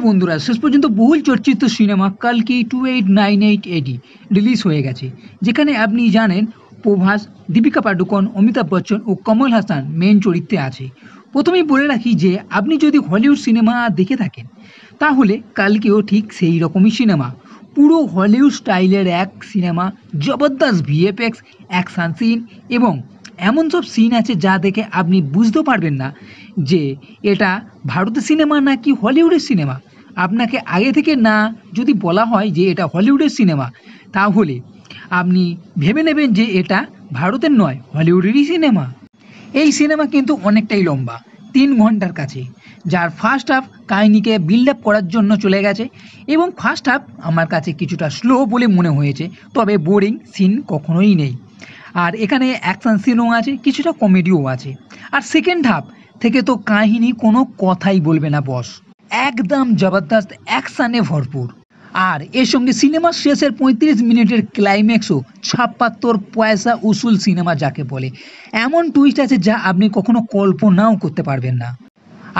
বন্ধুরা, শেষ পর্যন্ত বহুল চর্চিত সিনেমা কালকি 2898 এডি রিলিজ হয়ে গেছে, যেখানে আপনি জানেন প্রভাস, দীপিকা পাডুকোন, অমিতাভ বচ্চন ও কমল হাসান মেন চরিত্রে আছে। প্রথমেই বলে রাখি যে আপনি যদি হলিউড সিনেমা দেখে থাকেন তাহলে কালকিও ঠিক সেই রকমই সিনেমা। পুরো হলিউড স্টাইলের এক সিনেমা, জবরদস্ত ভিএফএক্স, অ্যাকশন সিন এবং এমন সব সিন আছে যা দেখে আপনি বুঝতে পারবেন না যে এটা ভারতের সিনেমা নাকি হলিউডের সিনেমা। আপনাকে আগে থেকে না যদি বলা হয় যে এটা হলিউডের সিনেমা, তাহলে আপনি ভেবে নেবেন যে এটা ভারতের নয়, হলিউডেরই সিনেমা। এই সিনেমা কিন্তু অনেকটাই লম্বা, 3 ঘন্টার কাছে, যার ফার্স্ট হাফ কাহিনীকে বিল্ড আপ করার জন্য চলে গেছে এবং ফার্স্ট হাফ আমার কাছে কিছুটা স্লো বলে মনে হয়েছে, তবে বোরিং সিন কখনোই নেই। আর এখানে অ্যাকশন সিনও আছে, কিছুটা কমেডিও আছে। আর সেকেন্ড হাফ থেকে তো কাহিনী কোনো কথাই বলবে না বস, একদম জবরদস্ত অ্যাকশানে ভরপুর। আর এর সঙ্গে সিনেমার শেষের 35 মিনিটের ক্লাইম্যাক্সও 76 পয়সা উসুল সিনেমা যাকে বলে। এমন টুইস্ট আছে যা আপনি কখনো কল্পনাও করতে পারবেন না।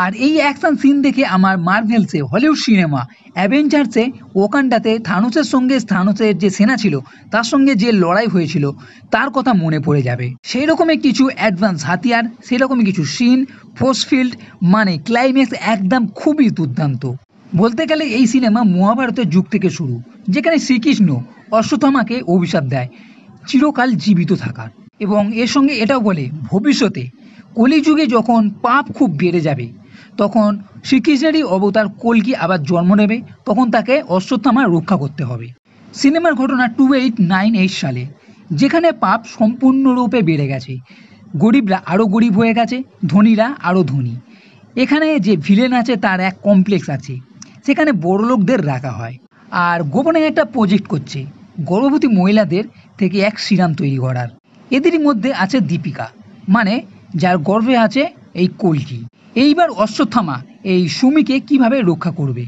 আর এই অ্যাকশন সিন দেখে আমার মার্ভেলসে, হলিউড সিনেমা, অ্যাভেঞ্জার্সে ওয়াকান্ডাতে থানোসের সঙ্গে থানোসের যে সেনা ছিল তার সঙ্গে যে লড়াই হয়েছিল তার কথা মনে পড়ে যাবে। সেই রকমই কিছু অ্যাডভান্স হাতিয়ার, সেই রকমই কিছু সিন, ফোর্স ফিল্ড, মানে ক্লাইম্যাক্স একদম খুবই দুর্দান্ত। বলতে গেলে এই সিনেমা মহাভারতের যুগ থেকে শুরু, যেখানে শ্রীকৃষ্ণ অশ্বত্থামাকে অভিশাপ দেয় চিরকাল জীবিত থাকার, এবং এর সঙ্গে এটাও বলে ভবিষ্যতে কলিযুগে যখন পাপ খুব বেড়ে যাবে তখন শ্রীকৃষ্ণেরই অবতার কল্কি আবার জন্ম নেবে, তখন তাকে অশ্বত্থামা রক্ষা করতে হবে। সিনেমার ঘটনা 2898 সালে, যেখানে পাপ সম্পূর্ণরূপে বেড়ে গেছে, গরিবরা আরও গরিব হয়ে গেছে, ধনীরা আরও ধনী। এখানে যে ভিলেন আছে তার এক কমপ্লেক্স আছে, সেখানে বড়লোকদের রাখা হয়। আর গোপনে একটা প্রজেক্ট করছে গর্ভবতী মহিলাদের থেকে এক সিরাম তৈরি করার। এদেরই মধ্যে আছে দীপিকা, মানে যার গর্ভে আছে এই কল্কি। এইবার অশ্বত্থামা এই সুমিকে কিভাবে রক্ষা করবে।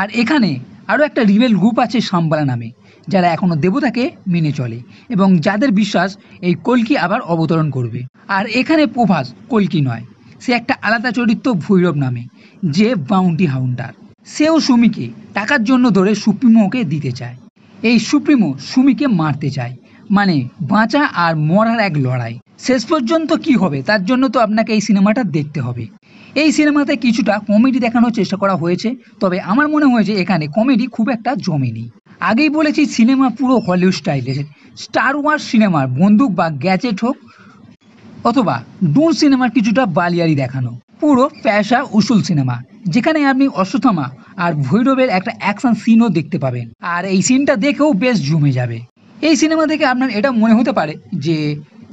আর এখানে আরও একটা রিবেল গ্রুপ আছে সাম্বালা নামে, যারা এখনও দেবতাকে মেনে চলে এবং যাদের বিশ্বাস এই কল্কি আবার অবতরণ করবে। আর এখানে প্রভাস কল্কি নয়, সে একটা আলাদা চরিত্র ভৈরব নামে, যে বাউন্টি হাউন্টার। সেও সুমিকে টাকার জন্য ধরে সুপ্রিমোকে দিতে চায়। এই সুপ্রিমো সুমিকে মারতে চায়, মানে বাঁচা আর মরার এক লড়াই। শেষ পর্যন্ত কি হবে তার জন্য তো আপনাকে এই সিনেমাটা দেখতে হবে। এই সিনেমাতে কিছুটা কমেডি দেখানোর চেষ্টা করা হয়েছে, তবে আমার মনে হয়েছে এখানে কমেডি খুব একটা জমেনি। আগেই বলেছি সিনেমা পুরো হলিউড স্টাইলের। স্টার ওয়ার্স সিনেমার বন্দুক বা গ্যাজেট হোক, অথবা ডুন সিনেমার কিছুটা বালিয়ারি দেখানো, পুরো পয়সা উসুল সিনেমা, যেখানে আপনি অশ্বত্থামা আর ভৈরবের একটা অ্যাকশন সিনও দেখতে পাবেন। আর এই সিনটা দেখেও বেশ জমে যাবে। এই সিনেমা থেকে আপনার এটা মনে হতে পারে যে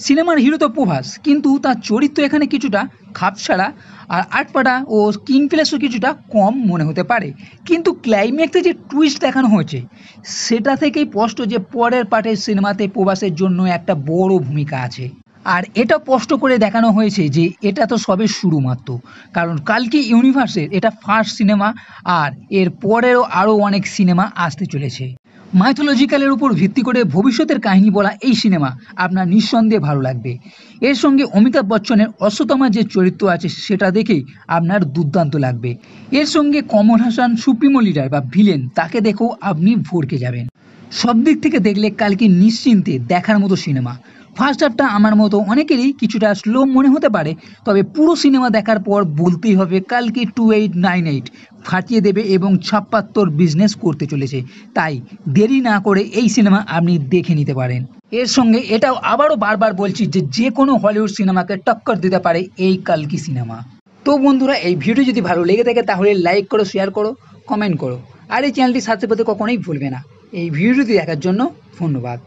সিনেমার হিরো তো প্রভাস, কিন্তু তার চরিত্র এখানে কিছুটা খাপছাড়া আর আটপাটা ও স্ক্রিন প্লেসও কিছুটা কম মনে হতে পারে। কিন্তু ক্লাইম্যাক্সে যে টুইস্ট দেখানো হয়েছে সেটা থেকেই স্পষ্ট যে পরের পার্টের সিনেমাতে প্রভাসের জন্য একটা বড় ভূমিকা আছে। আর এটা স্পষ্ট করে দেখানো হয়েছে যে এটা তো সবে শুরু মাত্র, কারণ কালকি ইউনিভার্সের এটা ফার্স্ট সিনেমা, আর এর পরেরও আরও অনেক সিনেমা আসতে চলেছে। মাইথোলজিক্যালের উপর ভিত্তি করে ভবিষ্যতের কাহিনী বলা এই সিনেমা আপনার নিঃসন্দেহে ভালো লাগবে। এর সঙ্গে অমিতাভ বচ্চনের অশ্বত্থামা যে চরিত্র আছে সেটা দেখেই আপনার দুর্দান্ত লাগবে। এর সঙ্গে কমল হাসান সুপ্রিমো লিডার বা ভিলেন, তাকে দেখেও আপনি ভরকে যাবেন। সব দিক থেকে দেখলে কালকি নিশ্চিন্তে দেখার মতো সিনেমা। ফার্স্ট হাফটা আমার মতো অনেকেরই কিছুটা স্লো মনে হতে পারে, তবে পুরো সিনেমা দেখার পর বলতেই হবে কালকি 2898 ফাটিয়ে দেবে এবং 76 বিজনেস করতে চলেছে। তাই দেরি না করে এই সিনেমা আপনি দেখে নিতে পারেন। এর সঙ্গে এটাও আবারও বারবার বলছি যে যে কোনো হলিউড সিনেমাকে টক্কর দিতে পারে এই কালকি সিনেমা। তো বন্ধুরা, এই ভিডিও যদি ভালো লেগে থাকে তাহলে লাইক করো, শেয়ার করো, কমেন্ট করো, আর এই চ্যানেলটি সাবস্ক্রাইব করতে কখনোই ভুলবে না। এই ভিডিওটি দেখার জন্য ধন্যবাদ।